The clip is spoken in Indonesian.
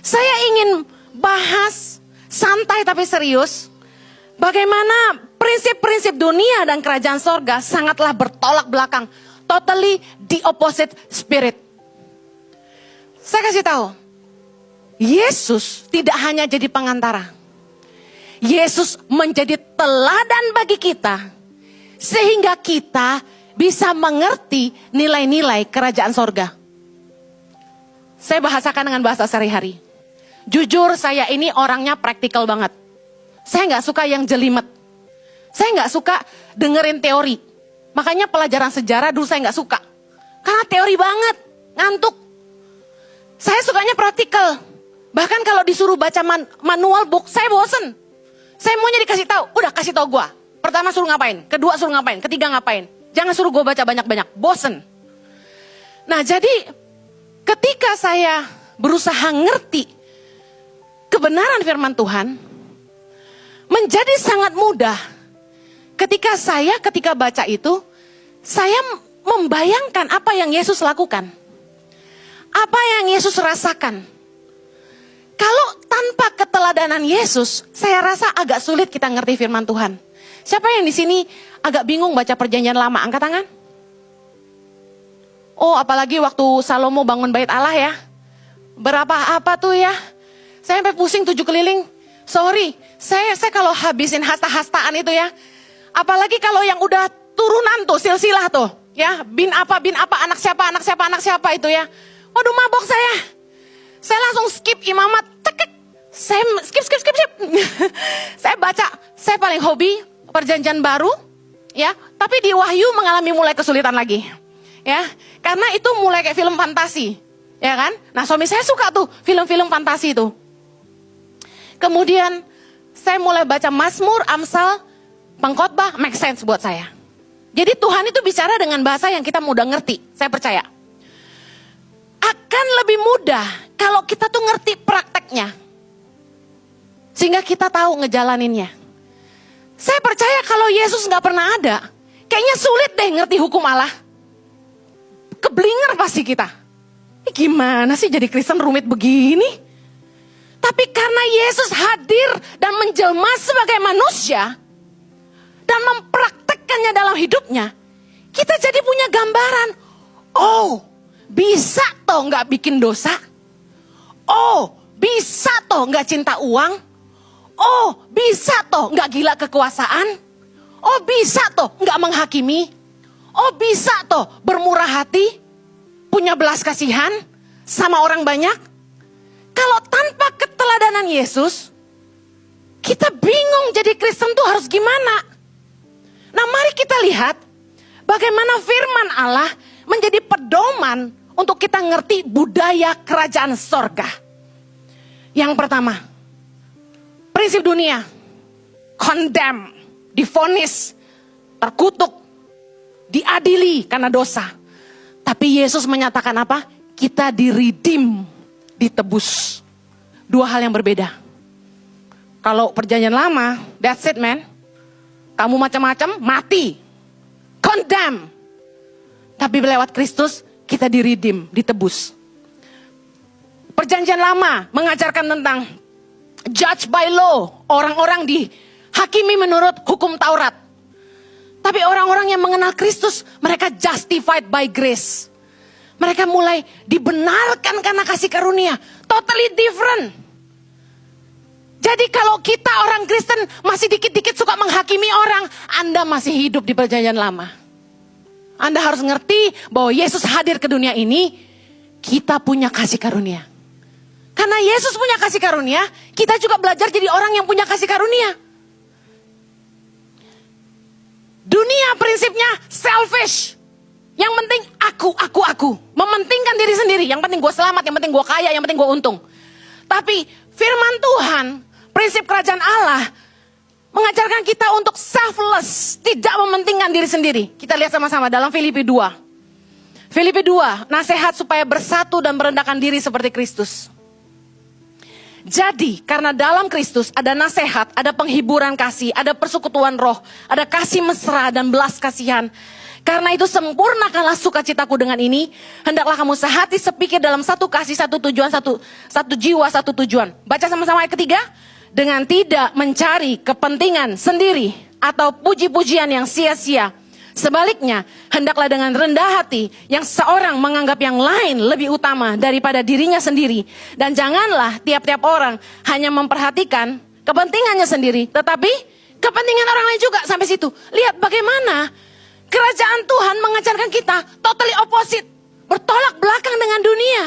Saya ingin bahas santai tapi serius. Bagaimana prinsip-prinsip dunia dan kerajaan sorga sangatlah bertolak belakang. Totally the opposite spirit. Saya kasih tahu. Yesus tidak hanya jadi pengantara. Yesus menjadi teladan bagi kita. Sehingga kita bisa mengerti nilai-nilai kerajaan sorga. Saya bahasakan dengan bahasa sehari-hari. Jujur saya ini orangnya praktikal banget. Saya gak suka yang jelimet. Saya gak suka dengerin teori. Makanya pelajaran sejarah dulu saya gak suka. Karena teori banget, ngantuk. Saya sukanya praktikal. Bahkan kalau disuruh baca manual book, saya bosen. Saya maunya dikasih tahu, udah kasih tahu gue. Pertama suruh ngapain, kedua suruh ngapain, ketiga ngapain. Jangan suruh gue baca banyak-banyak, bosen. Nah jadi ketika saya berusaha ngerti kebenaran firman Tuhan, menjadi sangat mudah ketika baca itu, saya membayangkan apa yang Yesus lakukan. Apa yang Yesus rasakan. Kalau tanpa keteladanan Yesus, saya rasa agak sulit kita ngerti firman Tuhan. Siapa yang di sini agak bingung baca perjanjian lama? Angkat tangan. Oh, apalagi waktu Salomo bangun bait Allah ya. Berapa apa tuh ya? Saya sampai pusing 7 keliling. Sorry, saya kalau habisin hasta-hastaan itu ya. Apalagi kalau yang udah turunan tuh, silsilah tuh. Ya, bin apa, anak siapa itu ya. Waduh mabok saya. Saya langsung skip imamat. Cekek. Saya skip. Saya baca, saya paling hobi perjanjian baru. Ya, tapi di Wahyu mengalami mulai kesulitan lagi. Ya, karena itu mulai kayak film fantasi. Ya kan? Nah suami saya suka tuh film-film fantasi itu. Kemudian saya mulai baca Mazmur, Amsal, Pengkhotbah, make sense buat saya. Jadi Tuhan itu bicara dengan bahasa yang kita mudah ngerti, saya percaya. Akan lebih mudah kalau kita tuh ngerti prakteknya. Sehingga kita tahu ngejalaninnya. Saya percaya kalau Yesus gak pernah ada, kayaknya sulit deh ngerti hukum Allah. Keblinger pasti kita. Ini gimana sih jadi Kristen rumit begini? Tapi karena Yesus hadir dan menjelma sebagai manusia dan mempraktekkannya dalam hidupnya, kita jadi punya gambaran. Oh, bisa toh nggak bikin dosa? Oh, bisa toh nggak cinta uang? Oh, bisa toh nggak gila kekuasaan? Oh, bisa toh nggak menghakimi? Oh, bisa toh bermurah hati, punya belas kasihan sama orang banyak? Kalau tanpa keteladanan Yesus, kita bingung jadi Kristen tuh harus gimana. Nah mari kita lihat bagaimana firman Allah menjadi pedoman untuk kita ngerti budaya kerajaan sorga. Yang pertama, prinsip dunia, condemn, divonis, terkutuk, diadili karena dosa. Tapi Yesus menyatakan apa? Kita di-redeem, ditebus. Dua hal yang berbeda. Kalau perjanjian lama, that's it man. Kamu macam-macam, mati. Condemn. Tapi lewat Kristus, kita di-redeem, ditebus. Perjanjian lama mengajarkan tentang judge by law. Orang-orang dihakimi menurut hukum Taurat. Tapi orang-orang yang mengenal Kristus, mereka justified by grace. Mereka mulai dibenarkan karena kasih karunia. Totally different. Jadi kalau kita orang Kristen masih dikit-dikit suka menghakimi orang, Anda masih hidup di perjanjian lama. Anda harus ngerti bahwa Yesus hadir ke dunia ini, kita punya kasih karunia. Karena Yesus punya kasih karunia, kita juga belajar jadi orang yang punya kasih karunia. Dunia prinsipnya selfish. Yang penting aku. Mementingkan diri sendiri. Yang penting gue selamat, yang penting gue kaya, yang penting gue untung. Tapi firman Tuhan, prinsip kerajaan Allah, mengajarkan kita untuk selfless. Tidak mementingkan diri sendiri. Kita lihat sama-sama dalam Filipi 2. Filipi 2, nasihat supaya bersatu dan merendahkan diri seperti Kristus. Jadi, karena dalam Kristus ada nasihat, ada penghiburan kasih, ada persekutuan roh, ada kasih mesra dan belas kasihan. Karena itu sempurnakanlah sukacitaku dengan ini. Hendaklah kamu sehati sepikir dalam satu kasih, satu tujuan, satu jiwa, satu tujuan. Baca sama-sama ayat ketiga. Dengan tidak mencari kepentingan sendiri atau puji-pujian yang sia-sia. Sebaliknya, hendaklah dengan rendah hati yang seorang menganggap yang lain lebih utama daripada dirinya sendiri. Dan janganlah tiap-tiap orang hanya memperhatikan kepentingannya sendiri, tetapi kepentingan orang lain juga. Sampai situ. Lihat bagaimana kerajaan Tuhan mengajarkan kita totally opposite. Bertolak belakang dengan dunia.